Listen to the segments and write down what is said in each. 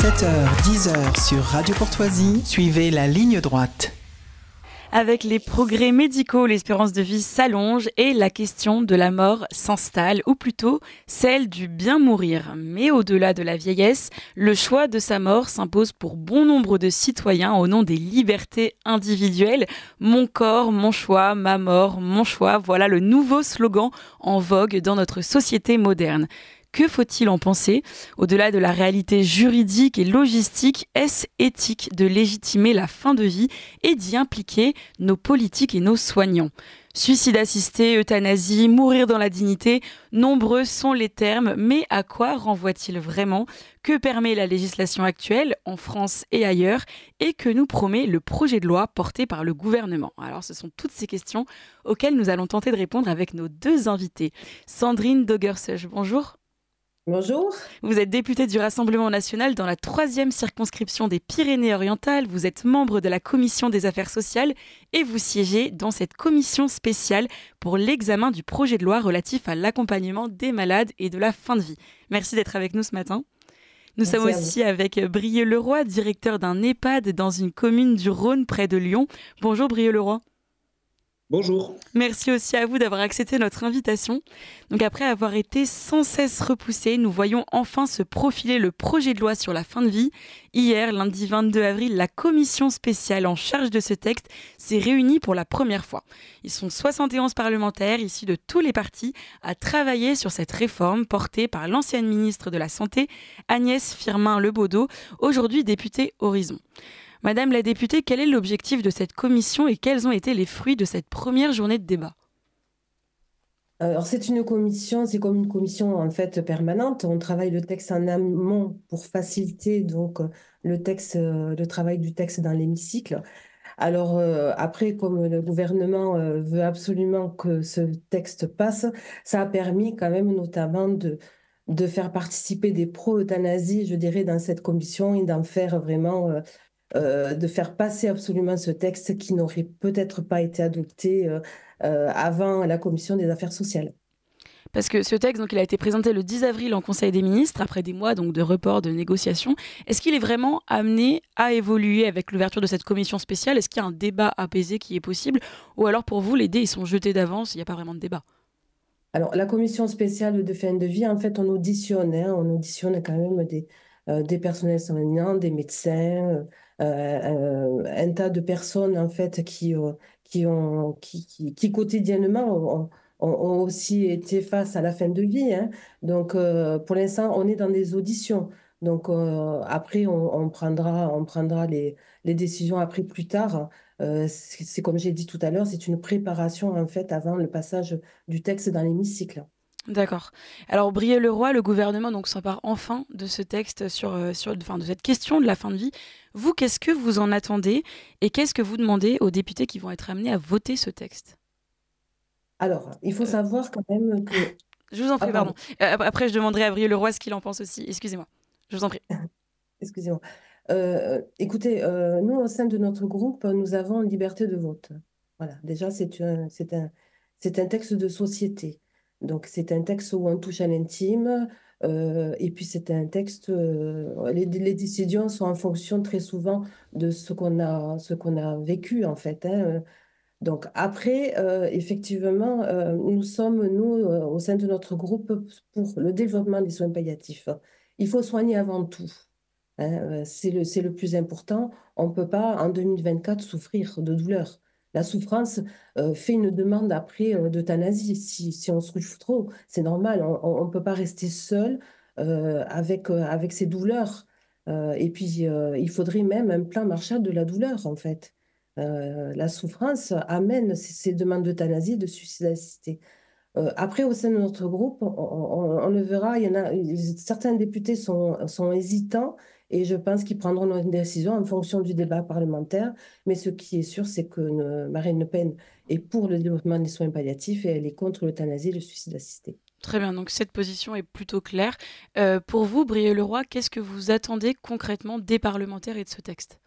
7h-10h sur Radio Courtoisie, suivez la ligne droite. Avec les progrès médicaux, l'espérance de vie s'allonge et la question de la mort s'installe, ou plutôt celle du bien mourir. Mais au-delà de la vieillesse, le choix de sa mort s'impose pour bon nombre de citoyens au nom des libertés individuelles. Mon corps, mon choix, ma mort, mon choix, voilà le nouveau slogan en vogue dans notre société moderne. Que faut-il en penser? Au-delà de la réalité juridique et logistique, est-ce éthique de légitimer la fin de vie et d'y impliquer nos politiques et nos soignants? Suicide assisté, euthanasie, mourir dans la dignité, nombreux sont les termes, mais à quoi renvoie-t-il vraiment? Que permet la législation actuelle en France et ailleurs? Et que nous promet le projet de loi porté par le gouvernement? Alors ce sont toutes ces questions auxquelles nous allons tenter de répondre avec nos deux invités. Sandrine Doggerseuch, bonjour. Bonjour. Vous êtes députée du Rassemblement national dans la 3e circonscription des Pyrénées-Orientales. Vous êtes membre de la Commission des affaires sociales et vous siégez dans cette commission spéciale pour l'examen du projet de loi relatif à l'accompagnement des malades et de la fin de vie. Merci d'être avec nous ce matin. Nous sommes aussi avec Brieux-Leroy, directeur d'un EHPAD dans une commune du Rhône près de Lyon. Bonjour Brieux-Leroy. Bonjour. Merci aussi à vous d'avoir accepté notre invitation. Donc après avoir été sans cesse repoussé, nous voyons enfin se profiler le projet de loi sur la fin de vie. Hier, lundi 22 avril, la commission spéciale en charge de ce texte s'est réunie pour la première fois. Ils sont 71 parlementaires issus de tous les partis à travailler sur cette réforme portée par l'ancienne ministre de la Santé, Agnès Firmin-Lebaudot, aujourd'hui députée Horizon. Madame la députée, quel est l'objectif de cette commission et quels ont été les fruits de cette première journée de débat? Alors c'est comme une commission en fait permanente. On travaille le texte en amont pour faciliter donc le travail du texte dans l'hémicycle. Alors après, comme le gouvernement veut absolument que ce texte passe, ça a permis quand même notamment de faire participer des pro-euthanasie, je dirais, dans cette commission et d'en faire vraiment de faire passer absolument ce texte qui n'aurait peut-être pas été adopté avant la commission des affaires sociales. Parce que ce texte, donc, il a été présenté le 10 avril en Conseil des ministres, après des mois donc, de report, de négociations. Est-ce qu'il est vraiment amené à évoluer avec l'ouverture de cette commission spéciale? Est-ce qu'il y a un débat apaisé qui est possible? Ou alors pour vous, les dés ils sont jetés d'avance, il n'y a pas vraiment de débat? Alors la commission spéciale de fin de vie, en fait, on auditionne quand même des personnels soignants, des médecins, un tas de personnes en fait qui quotidiennement ont aussi été face à la fin de vie, hein. Donc pour l'instant, on est dans des auditions. Donc après, on prendra les décisions après plus tard. C'est comme j'ai dit tout à l'heure, c'est une préparation en fait avant le passage du texte dans l'hémicycle. D'accord. Alors, Brieux-Leroy, le gouvernement donc s'empare enfin de ce texte de cette question de la fin de vie. Vous, qu'est-ce que vous en attendez et qu'est-ce que vous demandez aux députés qui vont être amenés à voter ce texte? Alors, il faut savoir quand même que... Je vous en prie, pardon. Après, je demanderai à Brieux-Leroy ce qu'il en pense aussi. Excusez-moi. Je vous en prie. Excusez-moi. Écoutez, nous, au sein de notre groupe, nous avons liberté de vote. Voilà, déjà, c'est un texte de société. Donc, c'est un texte où on touche à l'intime. Et puis, c'est un texte... les décisions sont en fonction très souvent de ce qu'on a vécu, en fait, hein. Donc, après, effectivement, nous sommes, nous, au sein de notre groupe, pour le développement des soins palliatifs. Il faut soigner avant tout, hein, c'est le plus important. On ne peut pas, en 2024, souffrir de douleur. La souffrance fait une demande après d'euthanasie. Si on souffre trop, c'est normal. On ne peut pas rester seul avec ces douleurs. Et puis, il faudrait même un plan Marshall de la douleur, en fait. La souffrance amène ces demandes d'euthanasie, de suicide assisté. Après, au sein de notre groupe, on le verra, certains députés sont hésitants et je pense qu'ils prendront une décision en fonction du débat parlementaire. Mais ce qui est sûr, c'est que Marine Le Pen est pour le développement des soins palliatifs et elle est contre l'euthanasie et le suicide assisté. Très bien, donc cette position est plutôt claire. Pour vous, Brieux-Leroy, qu'est-ce que vous attendez concrètement des parlementaires et de ce texte?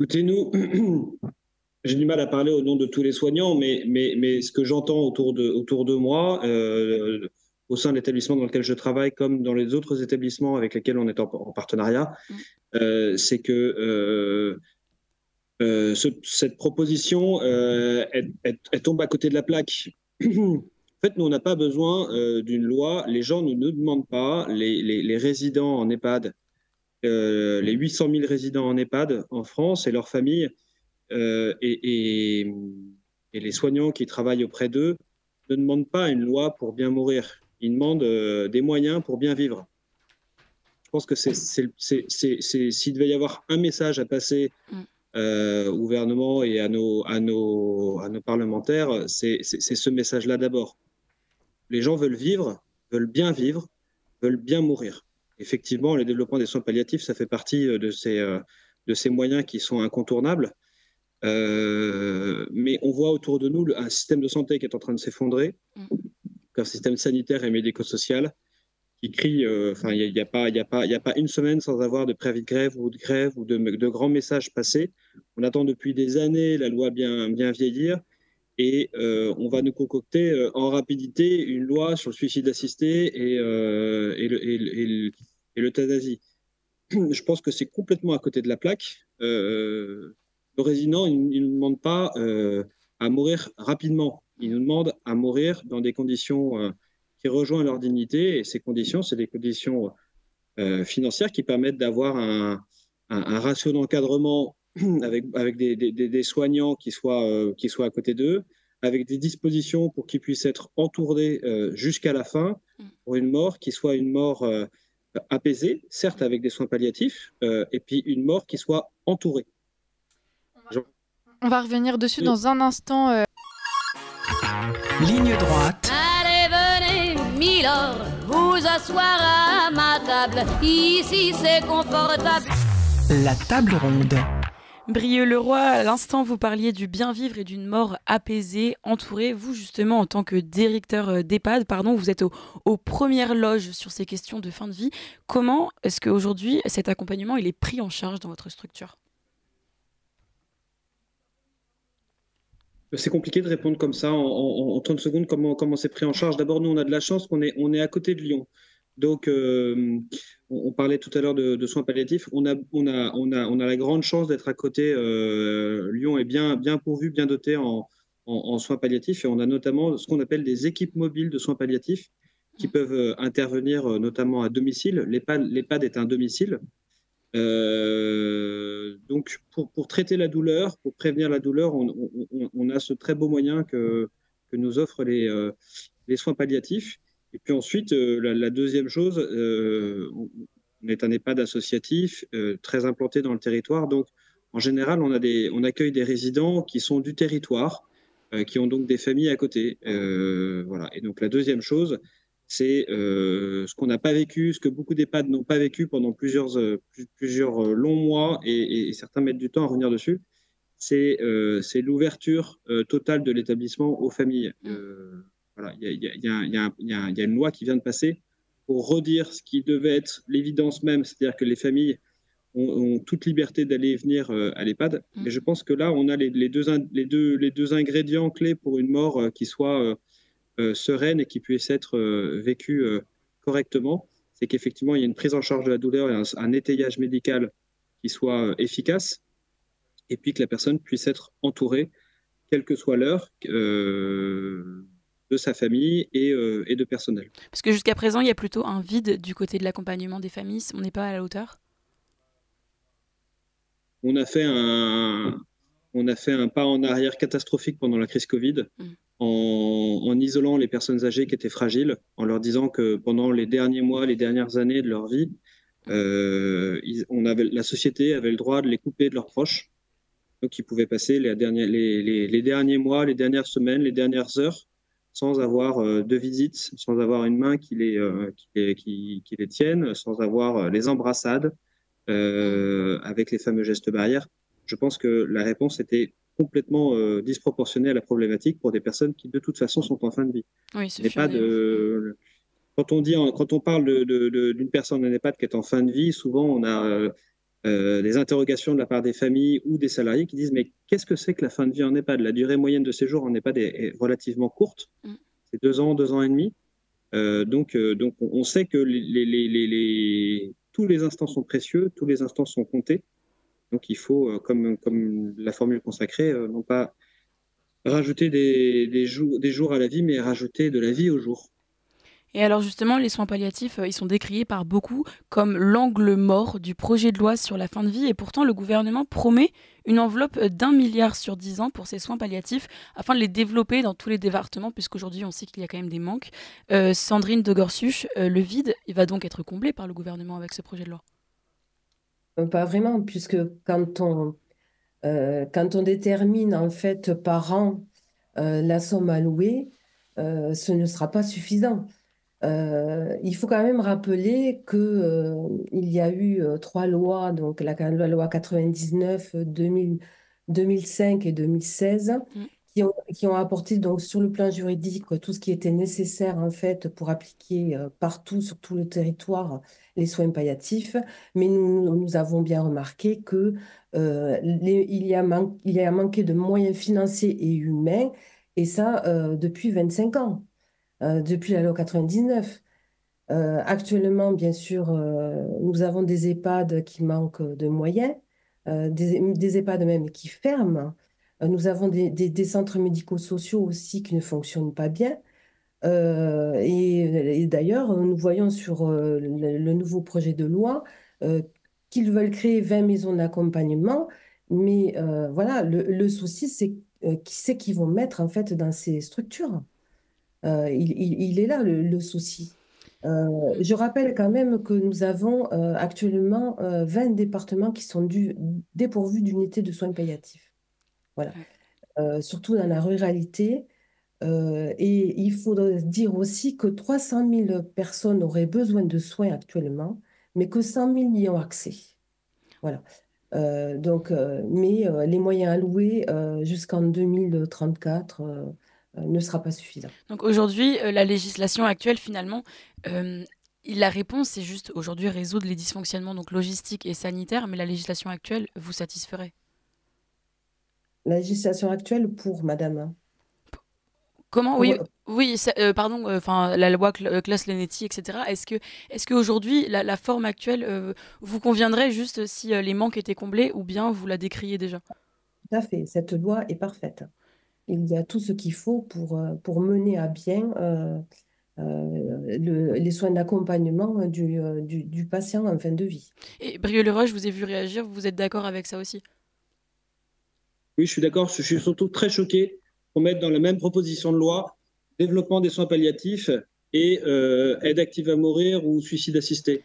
Écoutez, nous, j'ai du mal à parler au nom de tous les soignants, mais ce que j'entends autour de moi, au sein de l'établissement dans lequel je travaille, comme dans les autres établissements avec lesquels on est en partenariat, c'est que cette proposition, elle tombe à côté de la plaque. En fait, nous, on n'a pas besoin d'une loi. Les gens ne nous demandent pas, les résidents en EHPAD, les 800 000 résidents en EHPAD en France et leurs familles, et les soignants qui travaillent auprès d'eux ne demandent pas une loi pour bien mourir. Ils demandent des moyens pour bien vivre. Je pense que s'il devait y avoir un message à passer au gouvernement et à nos parlementaires, c'est ce message-là d'abord. Les gens veulent vivre, veulent bien mourir. Effectivement, le développement des soins palliatifs, ça fait partie de ces moyens qui sont incontournables. Mais on voit autour de nous un système de santé qui est en train de s'effondrer, un système sanitaire et médico-social qui crie. Enfin, il n'y a pas une semaine sans avoir de préavis de grève ou de grands messages passés. On attend depuis des années la loi bien vieillir, et on va nous concocter en rapidité une loi sur le suicide assisté et l'euthanasie. Je pense que c'est complètement à côté de la plaque. Le résident, il ne nous demande pas à mourir rapidement. Il nous demande à mourir dans des conditions qui rejoignent leur dignité. Et ces conditions, c'est des conditions financières qui permettent d'avoir un ratio d'encadrement avec des soignants qui soient à côté d'eux, avec des dispositions pour qu'ils puissent être entourés jusqu'à la fin, pour une mort qui soit une mort apaisée, certes avec des soins palliatifs, et puis une mort qui soit entourée. On va revenir dessus dans un instant. Ligne droite. Allez, venez, Milord, vous asseoir à ma table. Ici, c'est confortable. La table ronde. Brieux-Leroy, à l'instant, vous parliez du bien vivre et d'une mort apaisée, entourée. Vous, justement, en tant que directeur d'EHPAD, vous êtes aux premières loges sur ces questions de fin de vie. Comment est-ce qu'aujourd'hui, cet accompagnement il est pris en charge dans votre structure ? C'est compliqué de répondre comme ça en 30 secondes comment c'est pris en charge. D'abord, nous, on a de la chance qu'on est à côté de Lyon. Donc, on parlait tout à l'heure de soins palliatifs. On a la grande chance d'être à côté. Lyon est bien pourvu, bien doté en soins palliatifs. Et on a notamment ce qu'on appelle des équipes mobiles de soins palliatifs qui peuvent intervenir notamment à domicile. L'EHPAD est un domicile. Donc, pour traiter la douleur, pour prévenir la douleur, on a ce très beau moyen que nous offrent les soins palliatifs. Et puis ensuite, la deuxième chose, on est un EHPAD associatif très implanté dans le territoire. Donc, en général, on accueille des résidents qui sont du territoire, qui ont donc des familles à côté. Voilà. Et donc, la deuxième chose, c'est ce qu'on n'a pas vécu, ce que beaucoup d'EHPAD n'ont pas vécu pendant plusieurs longs mois, et certains mettent du temps à revenir dessus, c'est l'ouverture totale de l'établissement aux familles. Voilà, il y a une loi qui vient de passer pour redire ce qui devait être l'évidence même, c'est-à-dire que les familles ont toute liberté d'aller et venir à l'EHPAD. Mais je pense que là, on a les deux ingrédients clés pour une mort qui soit sereine et qui puisse être vécue correctement. C'est qu'effectivement, il y a une prise en charge de la douleur et un étayage médical qui soit efficace, et puis que la personne puisse être entourée, quelle que soit l'heure, de sa famille et de personnel. Parce que jusqu'à présent, il y a plutôt un vide du côté de l'accompagnement des familles. On n'est pas à la hauteur. On a fait un pas en arrière catastrophique pendant la crise Covid, en isolant les personnes âgées qui étaient fragiles, en leur disant que pendant les derniers mois, les dernières années de leur vie, la société avait le droit de les couper de leurs proches. Donc, ils pouvaient passer les derniers mois, les dernières semaines, les dernières heures sans avoir de visite, sans avoir une main qui les tienne, sans avoir les embrassades, avec les fameux gestes barrières. Je pense que la réponse était complètement disproportionnée à la problématique pour des personnes qui, de toute façon, sont en fin de vie. Oui, c'est pas Quand on parle d'une personne en EHPAD qui est en fin de vie, souvent on a des interrogations de la part des familles ou des salariés qui disent « Mais qu'est-ce que c'est que la fin de vie en EHPAD » La durée moyenne de séjour en EHPAD est relativement courte. C'est 2 ans et demi. Donc on sait que tous les instants sont précieux, tous les instants sont comptés. Donc il faut, comme la formule consacrée, non pas rajouter des jours à la vie, mais rajouter de la vie au jour. Et alors justement, les soins palliatifs, ils sont décriés par beaucoup comme l'angle mort du projet de loi sur la fin de vie. Et pourtant, le gouvernement promet une enveloppe d'1 milliard sur 10 ans pour ces soins palliatifs afin de les développer dans tous les départements, puisqu'aujourd'hui, on sait qu'il y a quand même des manques. Sandrine de Gorsuch, le vide, il va donc être comblé par le gouvernement avec ce projet de loi. Pas vraiment, puisque quand on détermine en fait par an la somme allouée, ce ne sera pas suffisant. Il faut quand même rappeler qu'il y a eu 3 lois, donc la loi 99, 2005 et 2016, qui ont apporté donc, sur le plan juridique tout ce qui était nécessaire en fait, pour appliquer partout, sur tout le territoire, les soins palliatifs. Mais nous avons bien remarqué qu'il y a manqué de moyens financiers et humains, et ça depuis 25 ans. Depuis la loi 99. Actuellement, bien sûr, nous avons des EHPAD qui manquent de moyens, des EHPAD même qui ferment. Nous avons des centres médico-sociaux aussi qui ne fonctionnent pas bien. Et d'ailleurs, nous voyons sur le nouveau projet de loi qu'ils veulent créer 20 maisons d'accompagnement. Mais voilà, le souci, c'est qui c'est qu'ils vont mettre en fait dans ces structures. Il est là le souci. Je rappelle quand même que nous avons actuellement 20 départements qui sont dépourvus d'unités de soins palliatifs. Voilà. Surtout dans la ruralité. Et il faudrait dire aussi que 300 000 personnes auraient besoin de soins actuellement, mais que 100 000 y ont accès. Voilà. Mais les moyens alloués jusqu'en 2034 ne sera pas suffisant. Donc aujourd'hui, la législation actuelle, finalement, la réponse, c'est juste aujourd'hui résoudre les dysfonctionnements donc logistiques et sanitaires, mais la législation actuelle vous satisferait? La législation actuelle pour madame. Comment? Pour, Oui, pardon, la loi Claes-Leonetti, etc. Est-ce qu'aujourd'hui, la forme actuelle vous conviendrait juste si les manques étaient comblés, ou bien vous la décriez déjà? Tout à fait, cette loi est parfaite. Il y a tout ce qu'il faut pour mener à bien les soins d'accompagnement du patient en fin de vie. Et Brieux-le-Roche, je vous ai vu réagir, vous êtes d'accord avec ça aussi? Oui, je suis d'accord. Je suis surtout très choqué qu'on mette dans la même proposition de loi développement des soins palliatifs et aide active à mourir ou suicide assisté.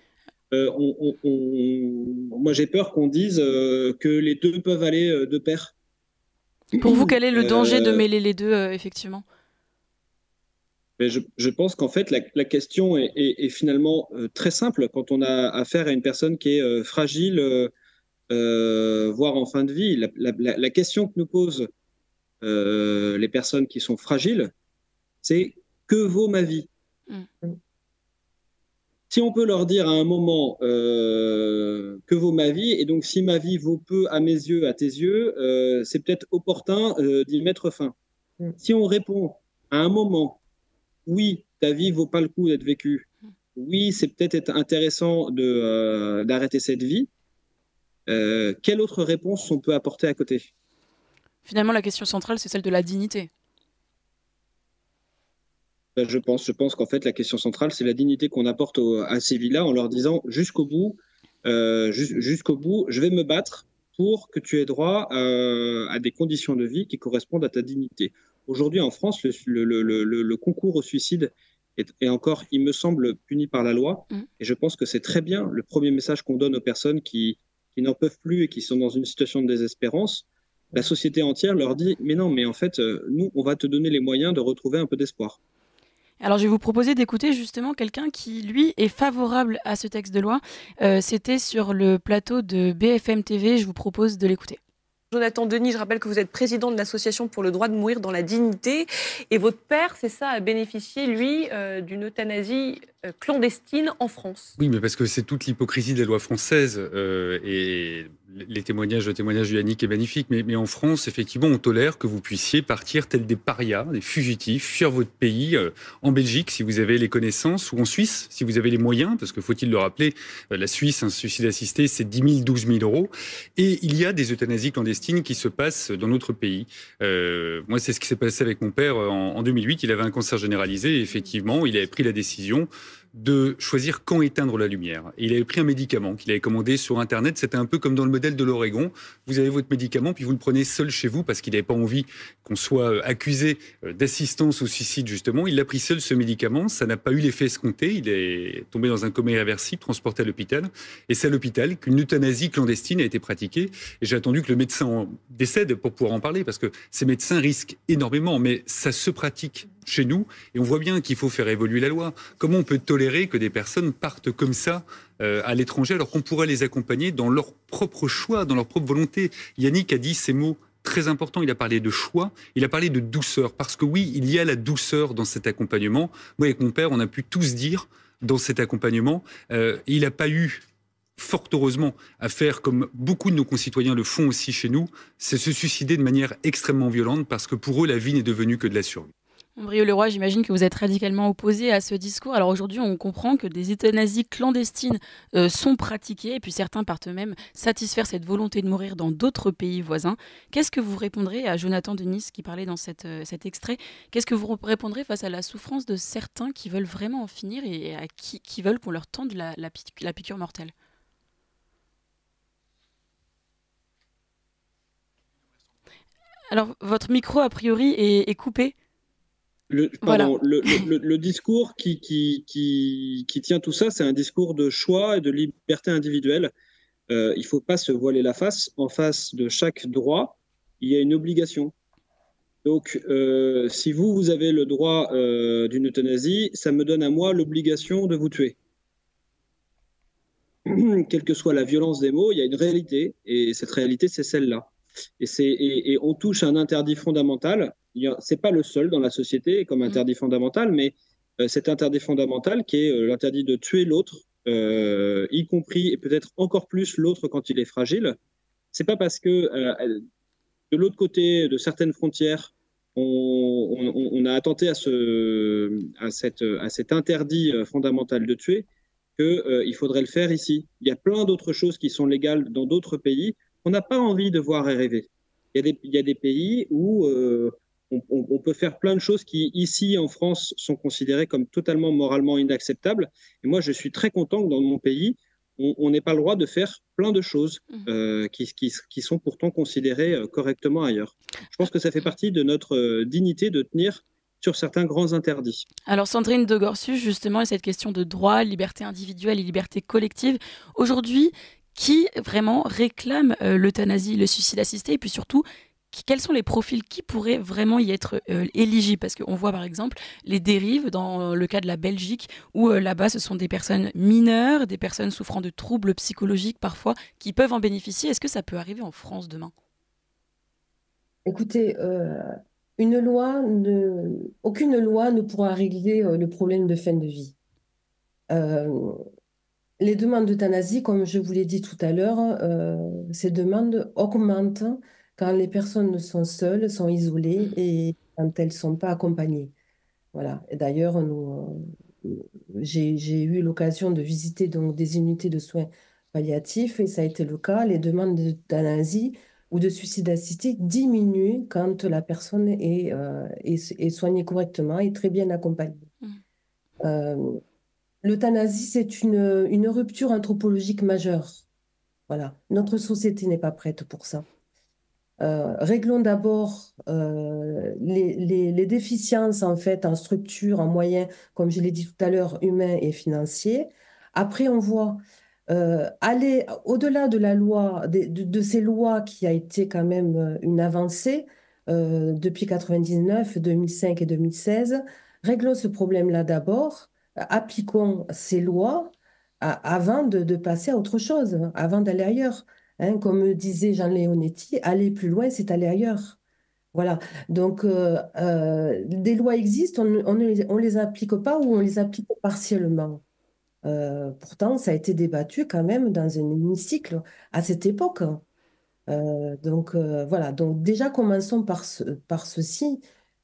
Moi, j'ai peur qu'on dise que les deux peuvent aller de pair. Pour vous, quel est le danger de mêler les deux, effectivement? Mais je pense qu'en fait, la question est finalement très simple quand on a affaire à une personne qui est fragile, voire en fin de vie. La question que nous posent les personnes qui sont fragiles, c'est que vaut ma vie? Si on peut leur dire à un moment que vaut ma vie, et donc si ma vie vaut peu à mes yeux, à tes yeux, c'est peut-être opportun d'y mettre fin. Si on répond à un moment, oui, ta vie vaut pas le coup d'être vécue, oui, c'est peut-être intéressant d'arrêter cette vie, quelle autre réponse on peut apporter à côté? Finalement, la question centrale, c'est celle de la dignité. Je pense qu'en fait, la question centrale, c'est la dignité qu'on apporte à ces vies-là en leur disant jusqu'au bout, je vais me battre pour que tu aies droit à des conditions de vie qui correspondent à ta dignité. Aujourd'hui, en France, le concours au suicide est encore, il me semble, puni par la loi. Et je pense que c'est très bien le premier message qu'on donne aux personnes qui n'en peuvent plus et qui sont dans une situation de désespérance. La société entière leur dit « Mais non, mais en fait, nous, on va te donner les moyens de retrouver un peu d'espoir. » Alors, je vais vous proposer d'écouter justement quelqu'un qui, lui, est favorable à ce texte de loi. C'était sur le plateau de BFM TV. Je vous propose de l'écouter. Jonathan Denis, je rappelle que vous êtes président de l'association pour le droit de mourir dans la dignité. Et votre père, c'est ça, a bénéficié, lui, d'une euthanasie clandestine en France. Oui, mais parce que c'est toute l'hypocrisie de la loi française. Et le témoignage de Yannick est magnifique. Mais en France, effectivement, on tolère que vous puissiez partir tels des parias, des fugitifs, fuir votre pays, en Belgique, si vous avez les connaissances, ou en Suisse, si vous avez les moyens, parce que faut-il le rappeler, la Suisse, un suicide assisté, c'est 10 000, 12 000 euros. Et il y a des euthanasies clandestines qui se passent dans notre pays. Moi, c'est ce qui s'est passé avec mon père en 2008. Il avait un cancer généralisé et effectivement, il avait pris la décision de choisir quand éteindre la lumière. Et il avait pris un médicament qu'il avait commandé sur Internet. C'était un peu comme dans le modèle de l'Oregon. Vous avez votre médicament, puis vous le prenez seul chez vous parce qu'il n'avait pas envie qu'on soit accusé d'assistance au suicide, justement. Il a pris seul ce médicament. Ça n'a pas eu l'effet escompté. Il est tombé dans un coma irréversible, transporté à l'hôpital. Et c'est à l'hôpital qu'une euthanasie clandestine a été pratiquée. Et j'ai attendu que le médecin décède pour pouvoir en parler parce que ces médecins risquent énormément. Mais ça se pratique chez nous, et on voit bien qu'il faut faire évoluer la loi. Comment on peut tolérer que des personnes partent comme ça à l'étranger alors qu'on pourrait les accompagner dans leur propre choix, dans leur propre volonté? Yannick a dit ces mots très importants, il a parlé de choix, il a parlé de douceur, parce que oui, il y a la douceur dans cet accompagnement. Moi, avec mon père, on a pu tous dire dans cet accompagnement, il n'a pas eu fort heureusement à faire comme beaucoup de nos concitoyens le font aussi chez nous, c'est se suicider de manière extrêmement violente, parce que pour eux, la vie n'est devenue que de la survie. Brio Leroy, j'imagine que vous êtes radicalement opposé à ce discours. Alors aujourd'hui, on comprend que des euthanasies clandestines sont pratiquées et puis certains partent même satisfaire cette volonté de mourir dans d'autres pays voisins. Qu'est-ce que vous répondrez à Jonathan de Nice qui parlait dans cet extrait? Qu'est-ce que vous répondrez face à la souffrance de certains qui veulent vraiment en finir et à qui veulent qu'on leur tende la piqûre mortelle? Alors, votre micro, a priori, est coupé. Le discours qui tient tout ça, c'est un discours de choix et de liberté individuelle. Il ne faut pas se voiler la face. En face de chaque droit, il y a une obligation. Donc, si vous avez le droit d'une euthanasie, ça me donne à moi l'obligation de vous tuer. Quelle que soit la violence des mots, il y a une réalité, et cette réalité, c'est celle-là. Et on touche à un interdit fondamental. Ce n'est pas le seul dans la société comme interdit fondamental, mais cet interdit fondamental qui est l'interdit de tuer l'autre, y compris et peut-être encore plus l'autre quand il est fragile. Ce n'est pas parce que de l'autre côté de certaines frontières, on a attenté à cet interdit fondamental de tuer qu'il faudrait le faire ici. Il y a plein d'autres choses qui sont légales dans d'autres pays. On n'a pas envie de voir et rêver. Il y a des pays où on peut faire plein de choses qui, ici, en France, sont considérées comme totalement moralement inacceptables. Et moi, je suis très content que dans mon pays, on n'ait pas le droit de faire plein de choses qui sont pourtant considérées correctement ailleurs. Je pense que ça fait partie de notre dignité de tenir sur certains grands interdits. Alors Sandrine de Gorsus, justement, et cette question de droit, liberté individuelle et liberté collective, aujourd'hui, qui vraiment réclame l'euthanasie, le suicide assisté, et puis surtout, quels sont les profils qui pourraient vraiment y être éligibles? Parce qu'on voit par exemple les dérives dans le cas de la Belgique, où là-bas ce sont des personnes mineures, des personnes souffrant de troubles psychologiques parfois, qui peuvent en bénéficier. Est-ce que ça peut arriver en France demain? Écoutez, aucune loi ne pourra régler le problème de fin de vie. Les demandes d'euthanasie, comme je vous l'ai dit tout à l'heure, ces demandes augmentent quand les personnes sont seules, sont isolées et quand elles ne sont pas accompagnées. Voilà. Et d'ailleurs, j'ai eu l'occasion de visiter donc, des unités de soins palliatifs et ça a été le cas. Les demandes d'euthanasie ou de suicide assisté diminuent quand la personne est soignée correctement et très bien accompagnée. L'euthanasie, c'est une rupture anthropologique majeure. Voilà. Notre société n'est pas prête pour ça. Réglons d'abord les déficiences en fait en structure, en moyens, comme je l'ai dit tout à l'heure, humains et financiers. Après, on voit aller au-delà de la loi, de ces lois qui a été quand même une avancée depuis 1999, 2005 et 2016. Réglons ce problème-là d'abord. Appliquons ces lois avant de passer à autre chose, avant d'aller ailleurs. Comme disait Jean Leonetti, aller plus loin, c'est aller ailleurs. Voilà. Donc, des lois existent, on les applique pas ou on les applique partiellement. Pourtant, ça a été débattu quand même dans un hémicycle à cette époque. Donc, voilà. Donc, déjà, commençons par ceci.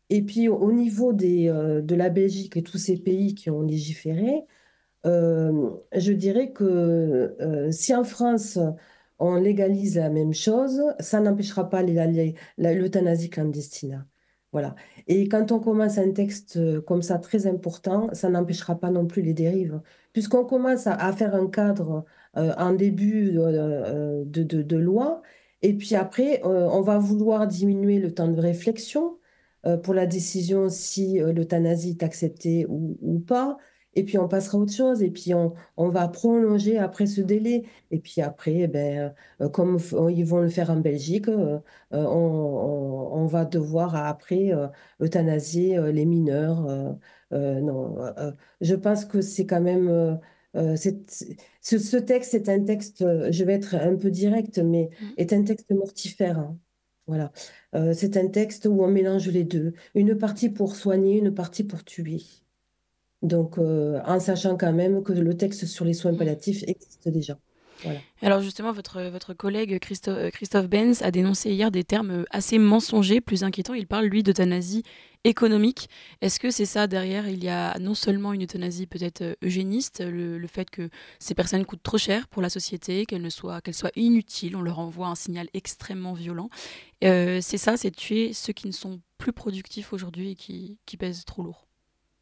Et puis, au niveau de la Belgique et tous ces pays qui ont légiféré, je dirais que si en France, on légalise la même chose, ça n'empêchera pas l'euthanasie clandestine. Voilà. Et quand on commence un texte comme ça très important, ça n'empêchera pas non plus les dérives. Puisqu'on commence à faire un cadre en début de loi, et puis après, on va vouloir diminuer le temps de réflexion pour la décision si l'euthanasie est acceptée ou pas. Et puis on passera à autre chose, et puis on va prolonger après ce délai. Et puis après, eh ben, comme ils vont le faire en Belgique, on va devoir après euthanasier les mineurs. Non, je pense que c'est quand même... ce texte est un texte, je vais être un peu direct, mais est un texte mortifère, hein. Voilà. C'est un texte où on mélange les deux. Une partie pour soigner, une partie pour tuer. Donc, en sachant quand même que le texte sur les soins palliatifs existe déjà. Voilà. Alors justement, votre collègue Christophe Benz a dénoncé hier des termes assez mensongers, plus inquiétants. Il parle, lui, d'euthanasie économique. Est-ce que c'est ça derrière? Il y a non seulement une euthanasie peut-être eugéniste, le fait que ces personnes coûtent trop cher pour la société, qu'elles soient inutiles, on leur envoie un signal extrêmement violent. C'est ça, c'est tuer ceux qui ne sont plus productifs aujourd'hui et qui pèsent trop lourd.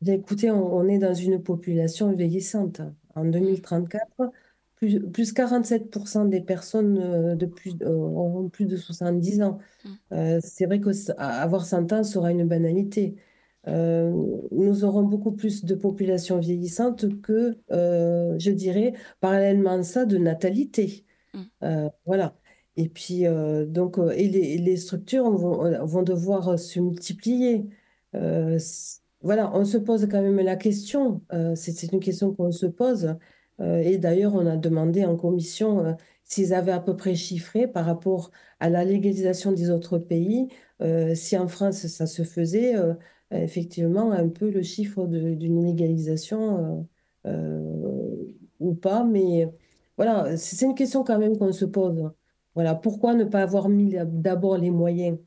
Bien, écoutez, on est dans une population vieillissante. En 2034, plus 47% des personnes auront plus de 70 ans. C'est vrai que avoir 100 ans sera une banalité. Euh, Nous aurons beaucoup plus de population vieillissante que, je dirais, parallèlement à ça, de natalité. Mm. Voilà. Et puis, et les structures vont devoir se multiplier. Voilà, on se pose quand même la question. C'est une question qu'on se pose. Et d'ailleurs, on a demandé en commission s'ils avaient à peu près chiffré par rapport à la légalisation des autres pays, si en France ça se faisait, effectivement, un peu le chiffre d'une légalisation ou pas. Mais voilà, c'est une question quand même qu'on se pose. Voilà, pourquoi ne pas avoir mis d'abord les moyens?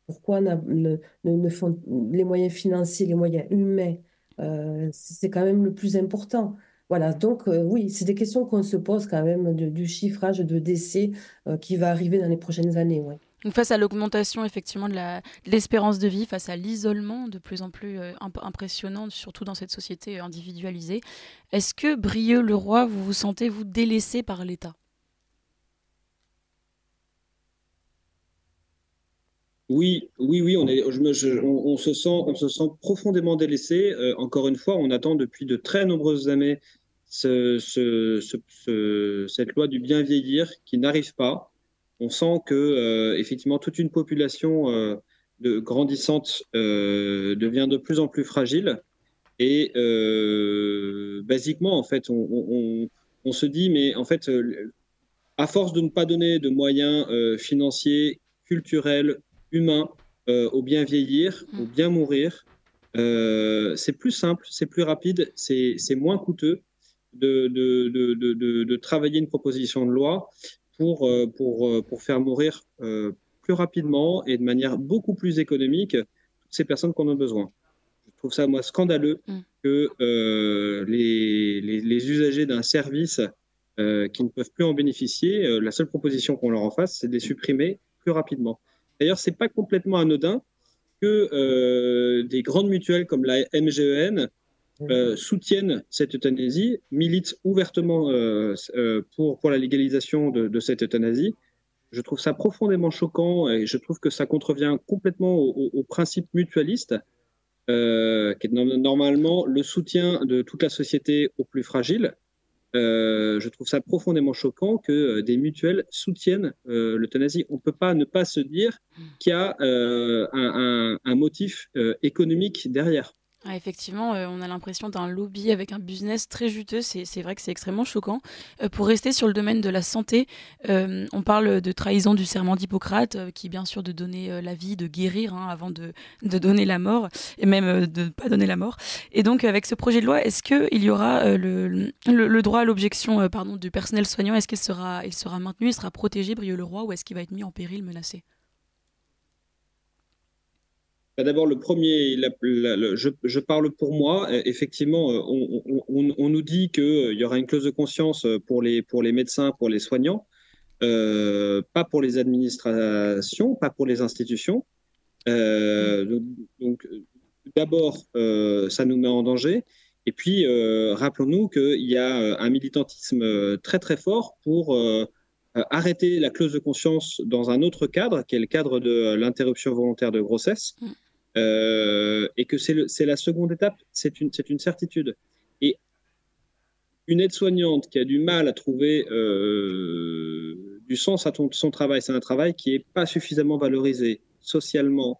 Pourquoi ne font les moyens financiers, les moyens humains? C'est quand même le plus important. Voilà, donc oui, c'est des questions qu'on se pose quand même du chiffrage de décès qui va arriver dans les prochaines années. Ouais. Donc face à l'augmentation effectivement de l'espérance de vie, face à l'isolement de plus en plus impressionnant, surtout dans cette société individualisée, est-ce que Brieux-le-Roi, vous vous sentez vous délaissé par l'État? Oui, oui, oui, on se sent profondément délaissé. Encore une fois, on attend depuis de très nombreuses années cette loi du bien vieillir qui n'arrive pas. On sent que effectivement toute une population grandissante devient de plus en plus fragile. Et basiquement, en fait, on se dit, mais en fait, à force de ne pas donner de moyens financiers, culturels, humains au bien vieillir, au bien mourir, c'est plus simple, c'est plus rapide, c'est moins coûteux de travailler une proposition de loi pour faire mourir plus rapidement et de manière beaucoup plus économique toutes ces personnes qu'on a besoin. Je trouve ça, moi, scandaleux que les usagers d'un service qui ne peuvent plus en bénéficier, la seule proposition qu'on leur en fasse, c'est de les supprimer plus rapidement. D'ailleurs, ce n'est pas complètement anodin que des grandes mutuelles comme la MGEN soutiennent cette euthanasie, militent ouvertement pour la légalisation de cette euthanasie. Je trouve ça profondément choquant et je trouve que ça contrevient complètement au principe mutualiste, qui est normalement le soutien de toute la société aux plus fragiles. Je trouve ça profondément choquant que des mutuelles soutiennent l'euthanasie. On ne peut pas ne pas se dire qu'il y a un motif économique derrière. Ah, effectivement, on a l'impression d'un lobby avec un business très juteux. C'est vrai que c'est extrêmement choquant. Pour rester sur le domaine de la santé, on parle de trahison du serment d'Hippocrate, qui est bien sûr de donner la vie, de guérir hein, avant de donner la mort, et même de ne pas donner la mort. Et donc, avec ce projet de loi, est-ce qu'il y aura le droit à l'objection pardon, du personnel soignant? Est-ce qu'il sera maintenu, il sera protégé, Brieux-le-Roi, ou est-ce qu'il va être mis en péril, menacé? D'abord, le premier, je parle pour moi. Effectivement, on nous dit qu'il y aura une clause de conscience pour les médecins, pour les soignants, pas pour les administrations, pas pour les institutions. Donc, d'abord, ça nous met en danger. Et puis, rappelons-nous qu'il y a un militantisme très très fort pour arrêter la clause de conscience dans un autre cadre, qui est le cadre de l'interruption volontaire de grossesse. Et que c'est la seconde étape, c'est une certitude. Et une aide-soignante qui a du mal à trouver du sens à son travail, c'est un travail qui n'est pas suffisamment valorisé socialement,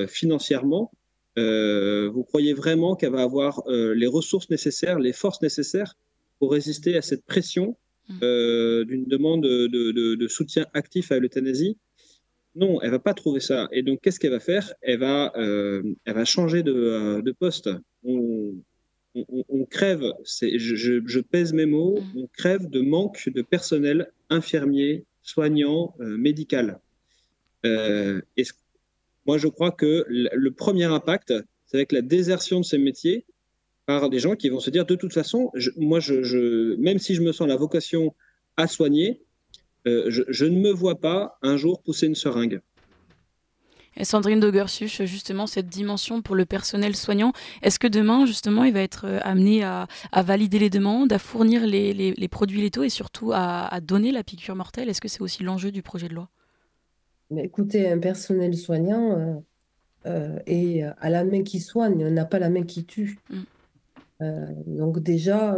financièrement. Vous croyez vraiment qu'elle va avoir les ressources nécessaires, les forces nécessaires pour résister à cette pression d'une demande de soutien actif à l'euthanasie? Non, elle va pas trouver ça. Et donc, qu'est-ce qu'elle va faire? Elle va changer de poste. On crève, je pèse mes mots, on crève de manque de personnel infirmier, soignant, médical. Moi, je crois que le premier impact, c'est avec la désertion de ces métiers par des gens qui vont se dire, de toute façon, même si je me sens la vocation à soigner, je ne me vois pas un jour pousser une seringue. Et Sandrine Dogersuch, justement, cette dimension pour le personnel soignant, est-ce que demain, justement, il va être amené à valider les demandes, à fournir les produits létaux et surtout à donner la piqûre mortelle? Est-ce que c'est aussi l'enjeu du projet de loi? Mais écoutez, un personnel soignant est à la main qui soigne, n'a pas la main qui tue. Donc déjà,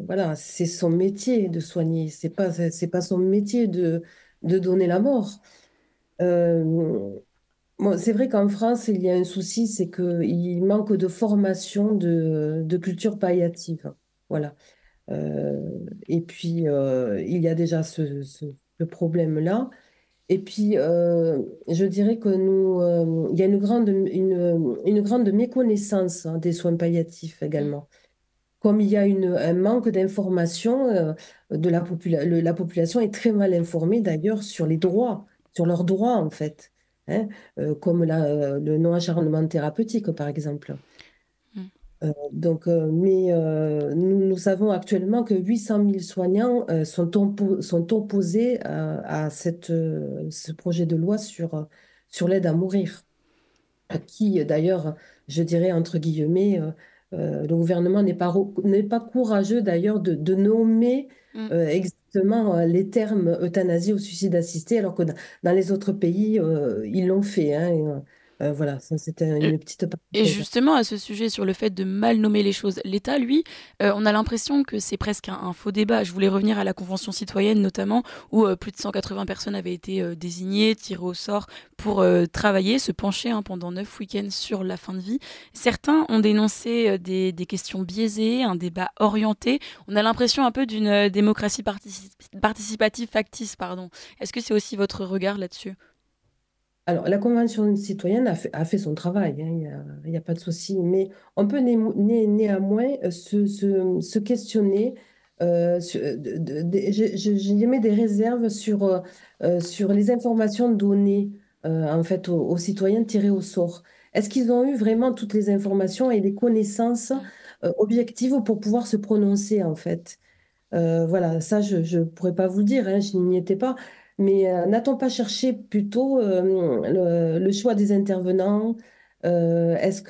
voilà, c'est son métier de soigner, c'est pas son métier de donner la mort. Bon, c'est vrai qu'en France, il y a un souci, c'est qu'il manque de formation de culture palliative. Voilà. Et puis, il y a déjà ce problème-là. Et puis, je dirais que il y a une grande méconnaissance hein, des soins palliatifs également. Comme il y a un manque d'information, la population est très mal informée d'ailleurs sur les droits, sur leurs droits en fait, hein, comme le non-acharnement thérapeutique par exemple. Mais nous savons actuellement que 800 000 soignants sont opposés à ce projet de loi sur l'aide à mourir, qui d'ailleurs, je dirais entre guillemets, le gouvernement n'est pas courageux d'ailleurs de nommer exactement les termes euthanasie ou suicide assisté, alors que dans les autres pays, ils l'ont fait. Hein, voilà, ça c'était une petite Et parenthèse. justement, à ce sujet, sur le fait de mal nommer les choses, l'État, lui, on a l'impression que c'est presque un faux débat. Je voulais revenir à la Convention citoyenne, notamment, où plus de 180 personnes avaient été désignées, tirées au sort pour travailler, se pencher hein, pendant 9 week-ends sur la fin de vie. Certains ont dénoncé des questions biaisées, un débat orienté. On a l'impression un peu d'une démocratie participative factice, pardon. Est-ce que c'est aussi votre regard là-dessus? Alors, la Convention citoyenne a fait son travail, hein, il y a pas de souci, mais on peut néanmoins se questionner. J'ai mis des réserves sur les informations données en fait, aux citoyens tirés au sort. Est-ce qu'ils ont eu vraiment toutes les informations et les connaissances objectives pour pouvoir se prononcer, en fait? Voilà, ça, je ne pourrais pas vous le dire, hein, je n'y étais pas. Mais n'a-t-on pas cherché plutôt le choix des intervenants, est-ce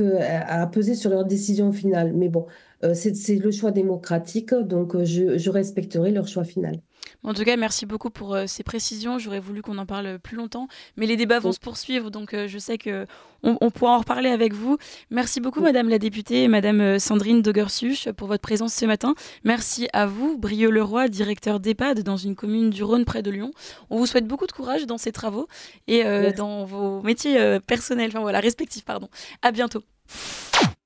à peser sur leur décision finale? Mais bon, c'est le choix démocratique, donc je respecterai leur choix final. En tout cas, merci beaucoup pour ces précisions. J'aurais voulu qu'on en parle plus longtemps, mais les débats vont Oui. se poursuivre, donc je sais qu'on pourra en reparler avec vous. Merci beaucoup, Oui. Madame la députée et Madame Sandrine Dogersuch, pour votre présence ce matin. Merci à vous, Brieux-le-Roi, directeur d'EHPAD dans une commune du Rhône près de Lyon. On vous souhaite beaucoup de courage dans ces travaux et Merci. dans vos métiers personnels, enfin voilà, respectifs, pardon. À bientôt.